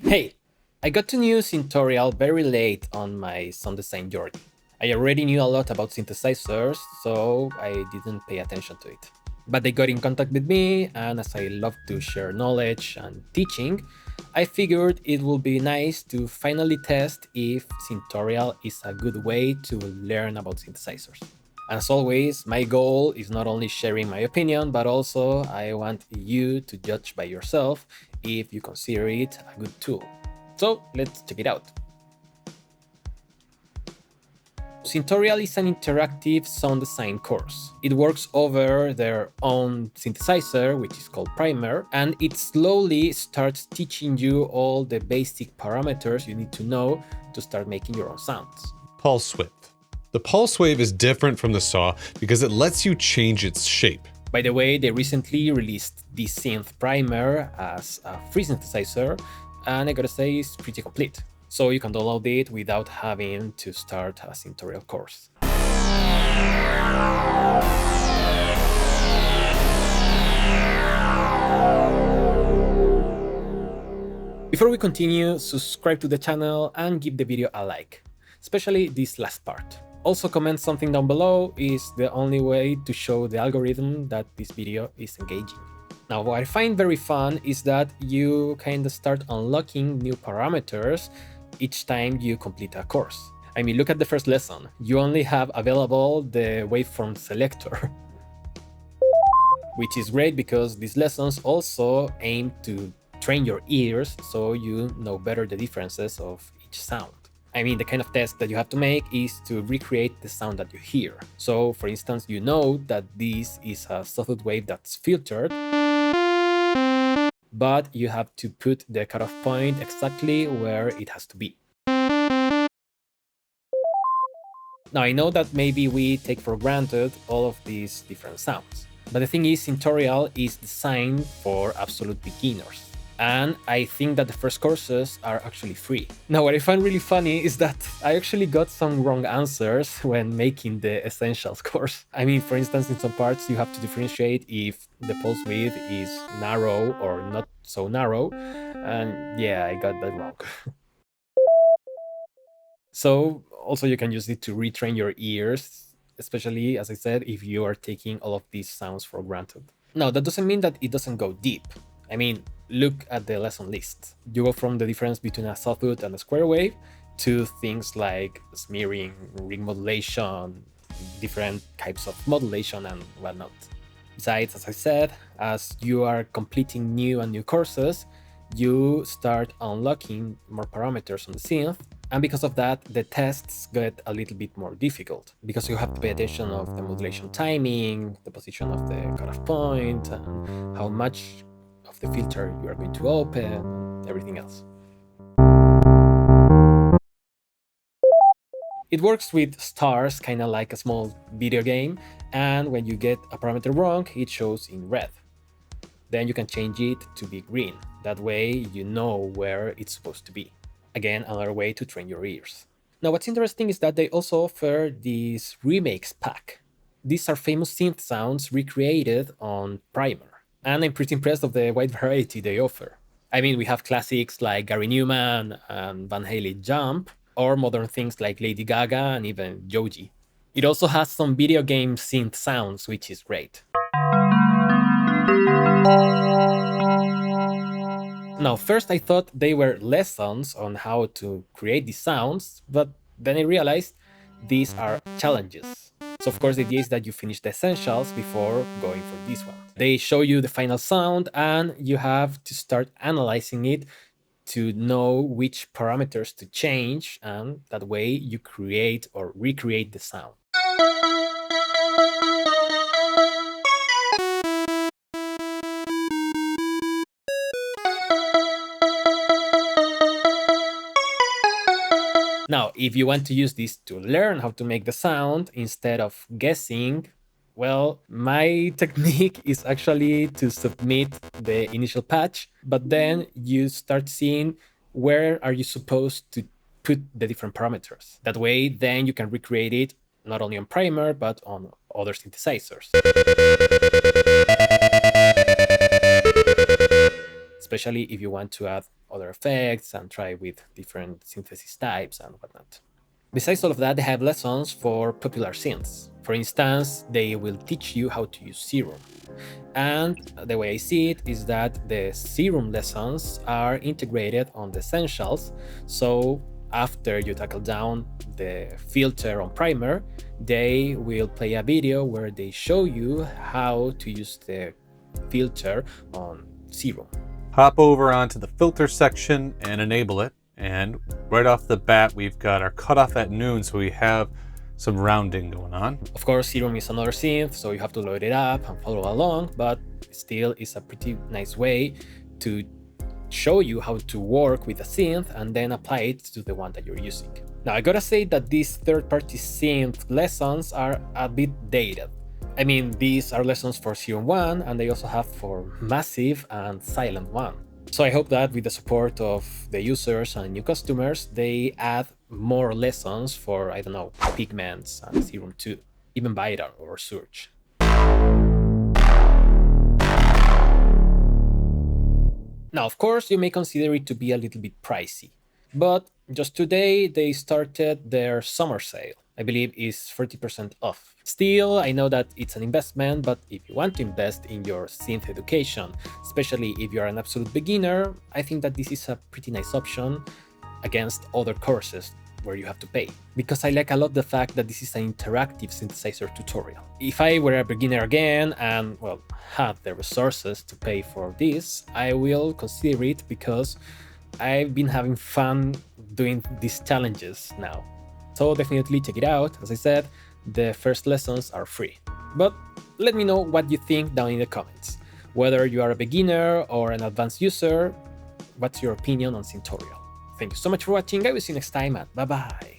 Hey, I got to new Syntorial very late on my sound design journey. I already knew a lot about synthesizers, so I didn't pay attention to it. But they got in contact with me, and as I love to share knowledge and teaching, I figured it would be nice to finally test if Syntorial is a good way to learn about synthesizers. As always, my goal is not only sharing my opinion, but also I want you to judge by yourself if you consider it a good tool. So let's check it out. Syntorial is an interactive sound design course. It works over their own synthesizer, which is called Primer, and it slowly starts teaching you all the basic parameters you need to know to start making your own sounds. Pulse width. The pulse wave is different from the saw because it lets you change its shape. By the way, they recently released the Synth Primer as a free synthesizer, and I gotta say it's pretty complete. So you can download it without having to start a Syntorial course. Before we continue, subscribe to the channel and give the video a like, especially this last part. Also comment something down below is the only way to show the algorithm that this video is engaging. Now, what I find very fun is that you kind of start unlocking new parameters each time you complete a course. I mean, look at the first lesson. You only have available the waveform selector, which is great because these lessons also aim to train your ears so you know better the differences of each sound. I mean, the kind of test that you have to make is to recreate the sound that you hear. So, for instance, you know that this is a sawtooth wave that's filtered, but you have to put the cutoff point exactly where it has to be. Now, I know that maybe we take for granted all of these different sounds, but the thing is, Syntorial is designed for absolute beginners. And I think that the first courses are actually free. Now, what I find really funny is that I actually got some wrong answers when making the Essentials course. I mean, for instance, in some parts you have to differentiate if the pulse width is narrow or not so narrow, and yeah, I got that wrong. So also you can use it to retrain your ears, especially, as I said, if you are taking all of these sounds for granted. Now, that doesn't mean that it doesn't go deep. I mean, look at the lesson list. You go from the difference between a sawtooth and a square wave to things like smearing, ring modulation, different types of modulation and whatnot. Besides, as I said, as you are completing new and new courses, you start unlocking more parameters on the synth, and because of that, the tests get a little bit more difficult, because you have to pay attention of the modulation timing, the position of the cutoff point, and how much of the filter you are going to open, everything else. It works with stars, kind of like a small video game, and when you get a parameter wrong, it shows in red. Then you can change it to be green. That way you know where it's supposed to be. Again, another way to train your ears. Now, what's interesting is that they also offer this remakes pack. These are famous synth sounds recreated on Primer, and I'm pretty impressed of the wide variety they offer. I mean, we have classics like Gary Newman and Van Halen Jump, or modern things like Lady Gaga and even Joji. It also has some video game synth sounds, which is great. Now, first I thought they were lessons on how to create these sounds, but then I realized these are challenges. So of course the idea is that you finish the essentials before going for this one. They show you the final sound and you have to start analyzing it to know which parameters to change, and that way you create or recreate the sound. Now, if you want to use this to learn how to make the sound instead of guessing, well, my technique is actually to submit the initial patch, but then you start seeing where are you supposed to put the different parameters. That way, then you can recreate it not only on Primer, but on other synthesizers. Especially if you want to add other effects and try with different synthesis types and whatnot. Besides all of that, they have lessons for popular synths. For instance, they will teach you how to use Serum. And the way I see it is that the Serum lessons are integrated on the essentials. So after you tackle down the filter on Primer, they will play a video where they show you how to use the filter on Serum. Hop over onto the filter section and enable it. And right off the bat, we've got our cutoff at noon, so we have some rounding going on. Of course, Serum is another synth, so you have to load it up and follow along, but still it's a pretty nice way to show you how to work with a synth and then apply it to the one that you're using. Now, I gotta say that these third-party synth lessons are a bit dated. I mean, these are lessons for Serum 1, and they also have for Massive and Silent 1. So I hope that with the support of the users and new customers, they add more lessons for, I don't know, Pigments and Serum 2, even Vital or Surge. Now, of course, you may consider it to be a little bit pricey, but just today they started their summer sale. I believe is 30% off. Still, I know that it's an investment, but if you want to invest in your synth education, especially if you're an absolute beginner, I think that this is a pretty nice option against other courses where you have to pay. Because I like a lot the fact that this is an interactive synthesizer tutorial. If I were a beginner again and, well, had the resources to pay for this, I will consider it because I've been having fun doing these challenges now. So definitely check it out. As I said, the first lessons are free. But let me know what you think down in the comments. Whether you are a beginner or an advanced user, what's your opinion on Syntorial? Thank you so much for watching. I will see you next time and bye bye.